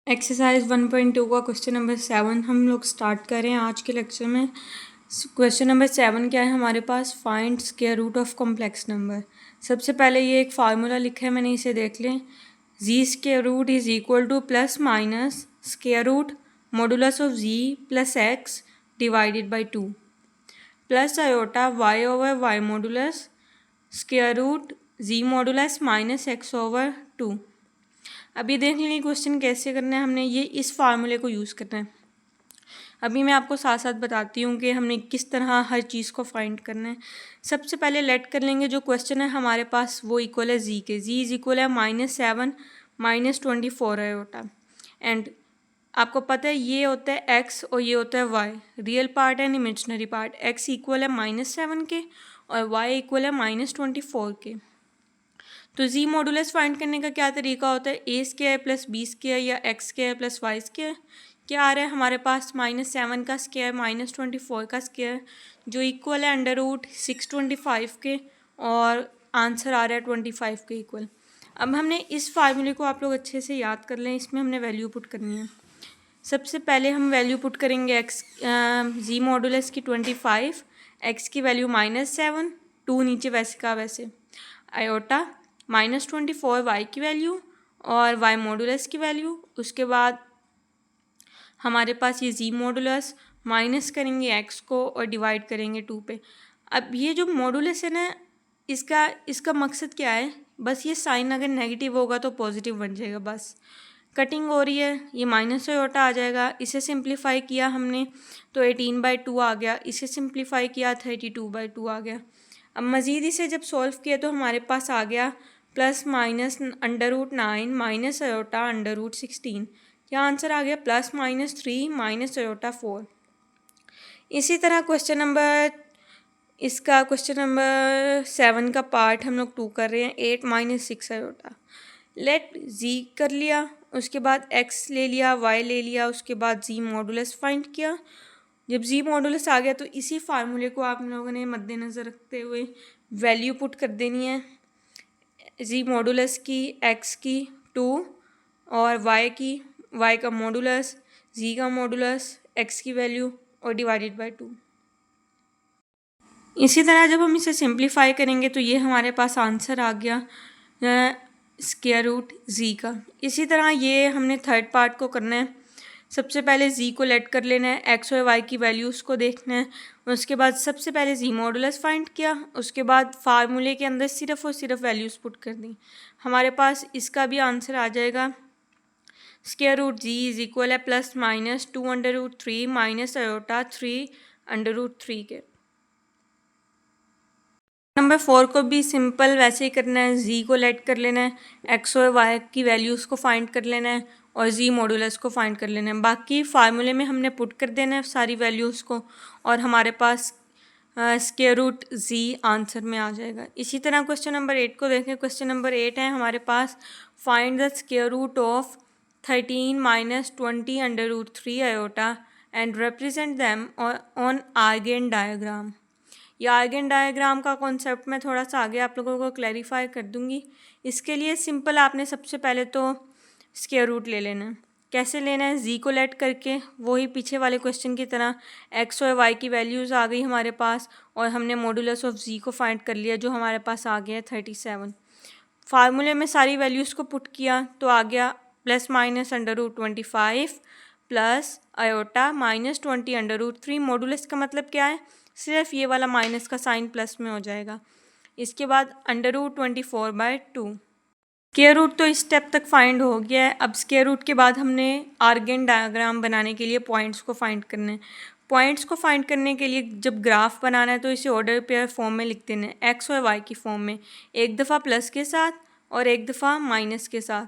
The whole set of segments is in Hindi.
एक्सरसाइज 1.2 का क्वेश्चन नंबर 7 हम लोग स्टार्ट कर रहे हैं आज के लेक्चर में। क्वेश्चन नंबर 7 क्या है हमारे पास, find square root of complex number. सबसे पहले ये एक फार्मूला लिखा है मैंने, इसे देख लें। Z square root is equal to plus minus square root modulus of z plus x divided by 2 plus iota y over y modulus square root z modulus minus x over 2। अभी देख लेंगे क्वेश्चन कैसे करना है। हमने ये इस फार्मूले को यूज़ करना है। अभी मैं आपको साथ साथ बताती हूँ कि हमने किस तरह हर चीज़ को फाइंड करना है। सबसे पहले लेट कर लेंगे जो क्वेश्चन है हमारे पास वो इक्वल है जी के। जी इज इक्वल है -7 -24 आयोटा। एंड आपको पता है ये होता है एक्स और ये होता है y, real part and imaginary part. X equal है -7 के और वाई इक्वल है -24 के। तो जी मॉडुलस फाइंड करने का क्या तरीका होता है, a square plus b square या x square plus y square. क्या आ रहा है हमारे पास, -7 का स्क्वायर -24 का स्क्वायर जो इक्वल है √625 के, और आंसर आ रहा है 25 के इक्वल। अब हमने इस फार्मूले को आप लोग अच्छे से याद कर लें, इसमें हमने वैल्यू पुट करनी है। सबसे पहले हम वैल्यू पुट करेंगे एक्स जी मॉडुलस की 25, एक्स की वैल्यू -7, 2 नीचे वैसे का वैसे, आयोटा -24 वाई की वैल्यू और वाई मॉडुलस की वैल्यू। उसके बाद हमारे पास ये जी मॉडुलस, माइनस करेंगे एक्स को और डिवाइड करेंगे 2 पे। अब ये जो मॉडुलस है ना, इसका मकसद क्या है, बस ये साइन अगर नेगेटिव होगा तो पॉजिटिव बन जाएगा। बस कटिंग हो रही है, ये माइनस आयोटा आ जाएगा। इसे सिंप्लीफाई किया हमने तो 18/2 आ गया, इसे सिंप्लीफाई किया 32/2 आ गया। अब मज़ीद इसे जब सॉल्व किया तो हमारे पास आ गया प्लस माइनस √9 माइनस आयोटा √16। क्या आंसर आ गया, +-3 माइनस आयोटा 4। इसी तरह क्वेश्चन नंबर 7 का पार्ट हम लोग 2 कर रहे हैं, 8 - 6 आयोटा। लेट जी कर लिया, उसके बाद एक्स ले लिया, वाई ले लिया, उसके बाद जी मॉडुलस फाइंड किया। जब जी मॉडुलस आ गया तो इसी फार्मूले को आप लोगों ने मद्देनज़र रखते हुए वैल्यू पुट कर देनी है। जी मॉडुलस की एक्स की 2 और वाई का मॉडुलस, जी का मॉडुलस, एक्स की वैल्यू और डिवाइडेड बाय 2। इसी तरह जब हम इसे सिंप्लीफाई करेंगे तो ये हमारे पास आंसर आ गया स्क्वायर रूट जी का। इसी तरह ये हमने थर्ड पार्ट को करना है। सबसे पहले जी को लेट कर लेना है, एक्स और वाई की वैल्यूज़ को देखना है। उसके बाद सबसे पहले जी मॉडुलस फाइंड किया, उसके बाद फार्मूले के अंदर सिर्फ और सिर्फ वैल्यूज़ पुट कर दी। हमारे पास इसका भी आंसर आ जाएगा square root g is equal है +-2√3 माइनस आयोटा 3√3 के। नंबर 4 को भी सिंपल वैसे ही करना है। जी को लेट कर लेना है, एक्स और वाई की वैल्यूज़ को फाइंड कर लेना है और जी मॉडुलस को फाइंड कर लेना है। बाकी फार्मूले में हमने पुट कर देना है सारी वैल्यूज़ को और हमारे पास स्क्वायर रूट जी आंसर में आ जाएगा। इसी तरह क्वेश्चन नंबर 8 को देखें। क्वेश्चन नंबर 8 है हमारे पास, find the square root of 13 - 20√3 iota and represent them on Argand diagram. या आर्गेन डायग्राम का कॉन्सेप्ट मैं थोड़ा सा आगे आप लोगों को क्लैरिफाई कर दूंगी। इसके लिए सिंपल आपने सबसे पहले तो स्क्वायर रूट ले लेना है। कैसे लेना है, जी को लेट करके, वही पीछे वाले क्वेश्चन की तरह एक्स और वाई की वैल्यूज़ आ गई हमारे पास और हमने मॉडुलस ऑफ जी को फाइंड कर लिया जो हमारे पास आ गया है 37। फार्मूले में सारी वैल्यूज़ को पुट किया तो आ गया +-√25 प्लस आयोटा -20√3। मॉडुलस का मतलब क्या है, सिर्फ ये वाला माइनस का साइन प्लस में हो जाएगा। इसके बाद √24/2। स्क्वायर रूट तो इस स्टेप तक फाइंड हो गया है। अब स्क्वायर रूट के बाद हमने आर्गेन डायग्राम बनाने के लिए पॉइंट्स को फाइंड करना है। पॉइंट्स को फाइंड करने के लिए जब ग्राफ बनाना है तो इसे ऑर्डर पेयर फॉर्म में लिख देना है, एक्स और वाई की फॉर्म में, एक दफ़ा प्लस के साथ और एक दफ़ा माइनस के साथ।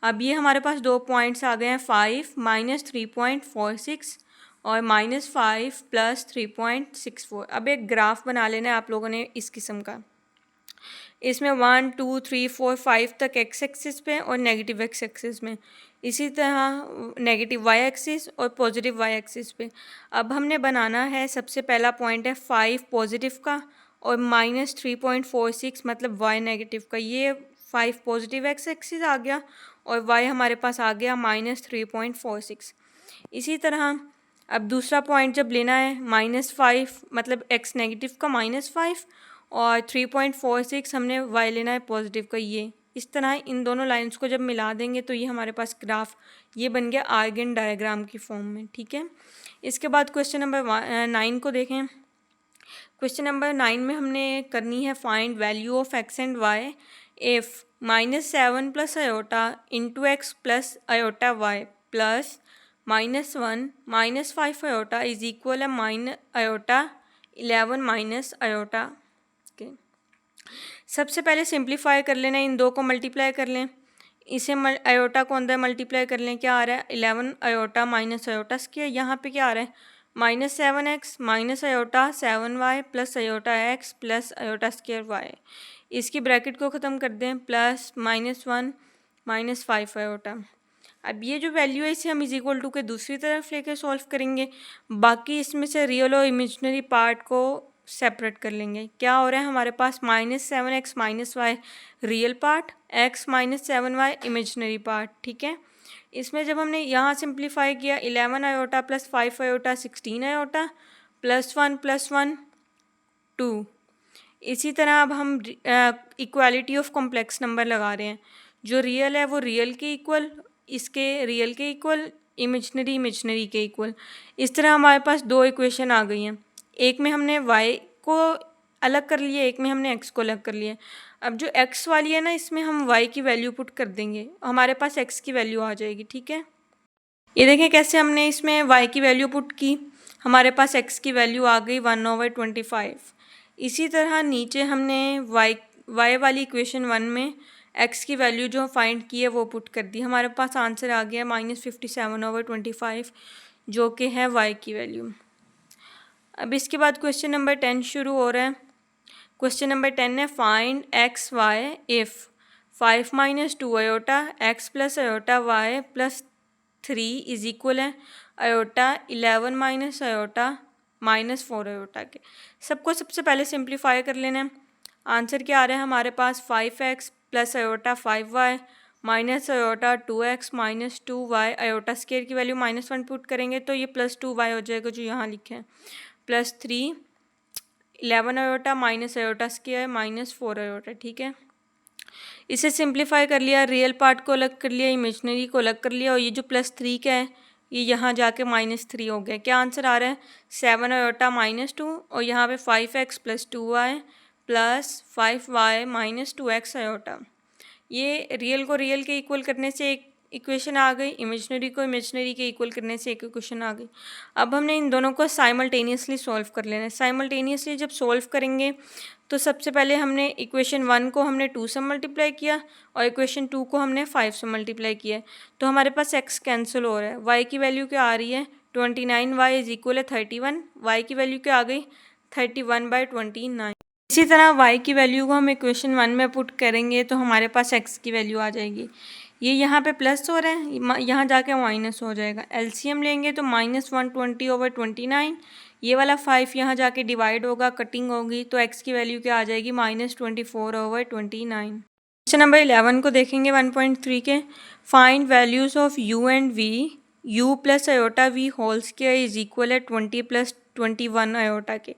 अब ये हमारे पास 2 पॉइंट्स आ गए हैं, 5 - 3.46 और -5 + 3.64। अब एक ग्राफ बना लेना है आप लोगों ने इस किस्म का। इसमें 1 2 3 4 5 तक एक्स एक्सिस पे और नेगेटिव एक्स एक्सिस में, इसी तरह नेगेटिव वाई एक्सिस और पॉजिटिव वाई एक्सिस पे। अब हमने बनाना है, सबसे पहला पॉइंट है 5 पॉजिटिव का और -3.46 मतलब वाई नेगेटिव का। ये 5 पॉजिटिव एक्स एक्सिस आ गया और वाई हमारे पास आ गया -3.46। इसी तरह अब दूसरा पॉइंट जब लेना है -5 मतलब एक्स नेगेटिव का -5 और 3.46 हमने वाई लेना है पॉजिटिव का, ये इस तरह इन दोनों लाइंस को जब मिला देंगे तो ये हमारे पास ग्राफ ये बन गया आर्गन डायग्राम की फॉर्म में। ठीक है, इसके बाद क्वेश्चन नंबर 9 को देखें। क्वेश्चन नंबर 9 में हमने करनी है find value of x and y if -7 plus iota into x plus iota y plus -1 -5 iota is equal है अयोटा 11 माइनस अयोटा। सबसे पहले सिंप्लीफाई कर लेना, इन दो को मल्टीप्लाई कर लें, इसे अयोटा को अंदर मल्टीप्लाई कर लें, क्या आ रहा है 11 अयोटा माइनस अयोटा स्क्वायर। यहाँ पे क्या आ रहा है -7x minus iota 7y plus iota x plus iota square y। इसकी ब्रैकेट को ख़त्म कर दें, प्लस -1 -5 अयोटा। अब ये जो वैल्यू है इसे हम इज इक्वल टू के दूसरी तरफ लेके सॉल्व करेंगे, बाकी इसमें से रियल और इमेजिनरी पार्ट को सेपरेट कर लेंगे। क्या हो रहा है हमारे पास -7x minus y real part, x -7y imaginary part. ठीक है, इसमें जब हमने यहाँ सिंप्लीफाई किया 11 अयोटा प्लस 5 अयोटा 16 अयोटा +1 +1 2। इसी तरह अब हम इक्वालिटी ऑफ कॉम्प्लेक्स नंबर लगा रहे हैं, जो रियल है वो रियल के इक्वल, इसके रियल के इक्वल, इमेजिनरी इमेजिनरी के इक्वल। इस तरह हमारे पास दो इक्वेशन आ गई हैं, एक में हमने y को अलग कर लिया, एक में हमने x को अलग कर लिया। अब जो x वाली है ना इसमें हम y की वैल्यू पुट कर देंगे, हमारे पास x की वैल्यू आ जाएगी। ठीक है, ये देखें कैसे हमने इसमें y की वैल्यू पुट की, हमारे पास x की वैल्यू आ गई 1/25। इसी तरह नीचे हमने y वाली इक्वेशन 1 में x की वैल्यू जो फाइंड की है वो पुट कर दी, हमारे पास आंसर आ गया -57/25 जो कि है y की वैल्यू। अब इसके बाद क्वेश्चन नंबर 10 शुरू हो रहा है। क्वेश्चन नंबर 10 है find x y if 5 - 2 iota x plus iota y plus 3 is equal है अयोटा 11 माइनस अयोटा -4 अयोटा के। सबको सबसे पहले सिंप्लीफाई कर लेना है। आंसर क्या आ रहा है हमारे पास 5x plus iota 5y minus iota 2x minus 2y, iota square की वैल्यू -1 पुट करेंगे तो ये +2y हो जाएगा जो यहाँ लिखे हैं, +3 11 iota minus iota square -4 iota. ठीक है, इसे सिंप्लीफाई कर लिया, रियल पार्ट को अलग कर लिया, इमेजिनरी को अलग कर लिया, और ये जो +3 का है ये यहाँ जाके -3 हो गया। क्या आंसर आ रहा है 7 अयोटा -2 और यहाँ पे 5x plus 2y plus 5y minus 2x iota. ये रियल को रियल के इक्वल करने से एक इक्वेशन आ गई, इमेजिनरी को इमेजिनरी के इक्वल करने से एक इक्वेशन आ गई। अब हमने इन दोनों को साइमल्टेनियसली सॉल्व कर लेना है। साइमल्टेनियसली जब सॉल्व करेंगे तो सबसे पहले हमने इक्वेशन 1 को हमने 2 से मल्टीप्लाई किया और इक्वेशन 2 को हमने 5 से मल्टीप्लाई किया, तो हमारे पास x कैंसिल हो रहा है। y की वैल्यू क्या आ रही है 29, y इज इक्वल है 31, y की वैल्यू क्या आ गई 31/29। इसी तरह y की वैल्यू को हम इक्वेशन 1 में पुट करेंगे तो हमारे पास x की वैल्यू आ जाएगी। ये यहाँ पे प्लस हो रहा है, यहाँ जाके माइनस हो जाएगा। एलसीएम लेंगे तो -120/29, ये वाला 5 यहाँ जाके डिवाइड होगा, कटिंग होगी, तो x की वैल्यू क्या आ जाएगी -24/29। क्वेश्चन नंबर 11 को देखेंगे 1.3 के। Find values of u and v, u plus iota v whole square is equal है 20 + 21 अयोटा के।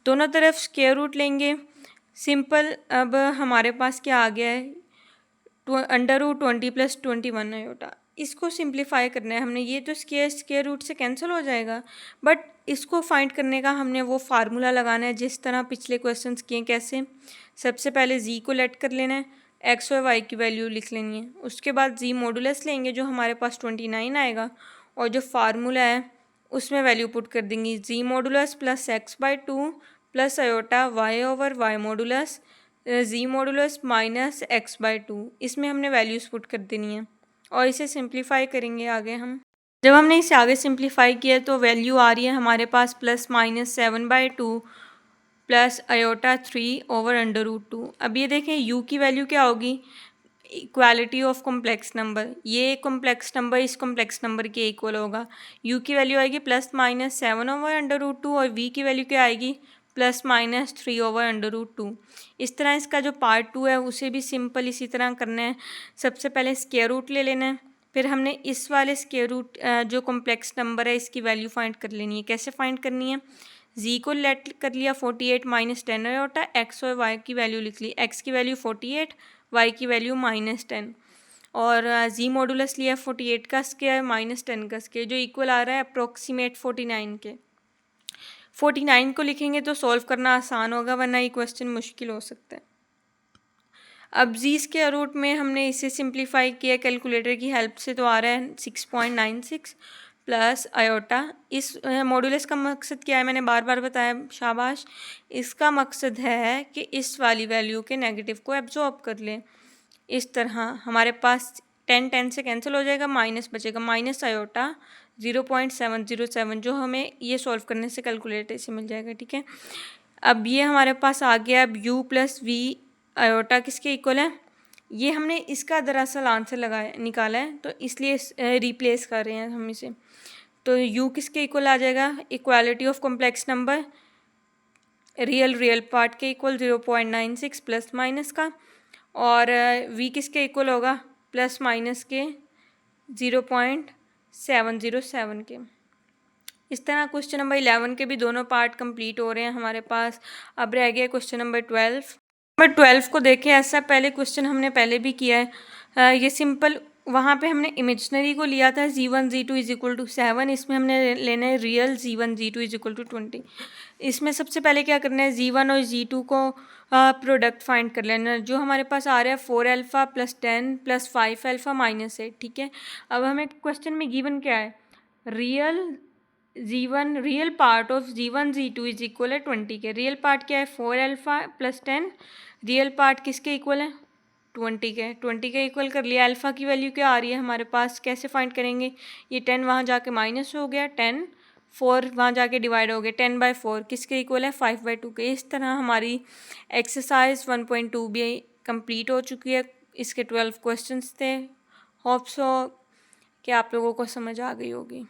दोनों तरफ स्क्वायर रूट लेंगे, सिंपल। अब हमारे पास क्या आ गया है √20 + 21 अयोटा। इसको सिंप्लीफाई करना है हमने, ये तो स्क्वायर रूट से कैंसिल हो जाएगा, बट इसको फाइंड करने का हमने वो फार्मूला लगाना है जिस तरह पिछले क्वेश्चंस किए। कैसे, सबसे पहले z को लेट कर लेना है, x और y की वैल्यू लिख लेनी है, उसके बाद z मॉडुलस लेंगे जो हमारे पास 29 आएगा, और जो फार्मूला है उसमें वैल्यू पुट कर देंगी, z modulus plus x/2 plus iota y/y modulus z modulus minus x/2। इसमें हमने वैल्यूज़ पुट कर देनी है और इसे सिंप्लीफाई करेंगे आगे हम। जब हमने इसे आगे सिंप्लीफाई किया तो वैल्यू आ रही है हमारे पास +-7/2 प्लस अयोटा 3/√2। अब ये देखें u की वैल्यू क्या होगी, इक्वालिटी ऑफ कॉम्प्लेक्स नंबर, ये कॉम्प्लेक्स नंबर इस कॉम्प्लेक्स नंबर के इक्वल होगा। u की वैल्यू आएगी +-7/√2 और v की वैल्यू क्या आएगी प्लस माइनस 3/√2। इस तरह इसका जो पार्ट 2 है उसे भी सिंपल इसी तरह करना है। सबसे पहले स्क्वायर रूट ले लेना है, फिर हमने इस वाले स्क्वायर रूट जो कॉम्प्लेक्स नंबर है इसकी वैल्यू फाइंड कर लेनी है। कैसे फाइंड करनी है? जी को लेट कर लिया 48 माइनस 10 आयोटा, एक्स और वाई की वैल्यू लिख ली। एक्स की वैल्यू 48, वाई की वैल्यू -10 और जी मॉडुलस लिया 48 का स्क्वायर माइनस 10 का स्क्वायर जो इक्वल आ रहा है अप्रोक्सीमेट 49 के। 49 को लिखेंगे तो सॉल्व करना आसान होगा, वरना ये क्वेश्चन मुश्किल हो सकता है। अब जी स्क्वायर रूट में हमने इसे सिंप्लीफाई किया कैलकुलेटर की हेल्प से, तो आ रहा है 6.96 प्लस आयोटा। इस मॉडुलस का मकसद क्या है, मैंने बार बार बताया, शाबाश। इसका मकसद है कि इस वाली वैल्यू के नेगेटिव को एब्जॉर्ब कर लें। इस तरह हमारे पास 10 से कैंसिल हो जाएगा, माइनस बचेगा, माइनस आयोटा 0.707 जो हमें ये सॉल्व करने से कैलकुलेटर से मिल जाएगा। ठीक है, अब ये हमारे पास आ गया। अब u प्लस वी आयोटा किसके इक्वल है, ये हमने इसका दरअसल आंसर लगाया निकाला है, तो इसलिए रिप्लेस कर रहे हैं हम इसे। तो u किसके इक्वल आ जाएगा, equality of complex number, real part के इक्वल 0.96 प्लस माइनस का, और v किसके इक्वल होगा, प्लस माइनस के 0.707 के। इस तरह क्वेश्चन नंबर 11 के भी दोनों पार्ट कंप्लीट हो रहे हैं हमारे पास। अब रह गया क्वेश्चन नंबर 12। नंबर 12 को देखें, ऐसा पहले क्वेश्चन हमने पहले भी किया है। ये सिंपल, वहाँ पे हमने इमेजनरी को लिया था g1 g2 is equal to 7, इसमें हमने लेना है real g1 g2 is equal to 20। इसमें सबसे पहले क्या करना है, g1 और g2 को प्रोडक्ट फाइंड कर लेना। जो हमारे पास आ रहा है 4 alpha plus 10 plus 5 alpha minus 8। ठीक है, अब हमें क्वेश्चन में गिवन क्या है, real part of g1 g2 is equal है 20 के। रियल पार्ट क्या है, 4 अल्फ़ा प्लस 10, रियल पार्ट किसके इक्वल है, 20 के। 20 के इक्वल कर लिया। अल्फ़ा की वैल्यू क्या आ रही है हमारे पास, कैसे फाइंड करेंगे, ये 10 वहाँ जाके माइनस हो गया, 10 4 वहाँ जाके डिवाइड हो गया, 10/4 किसके इक्वल है, 5/2 के। इस तरह हमारी एक्सरसाइज 1.2 भी कंप्लीट हो चुकी है। इसके 12 क्वेश्चंस थे। होप्स हो कि आप लोगों को समझ आ गई होगी।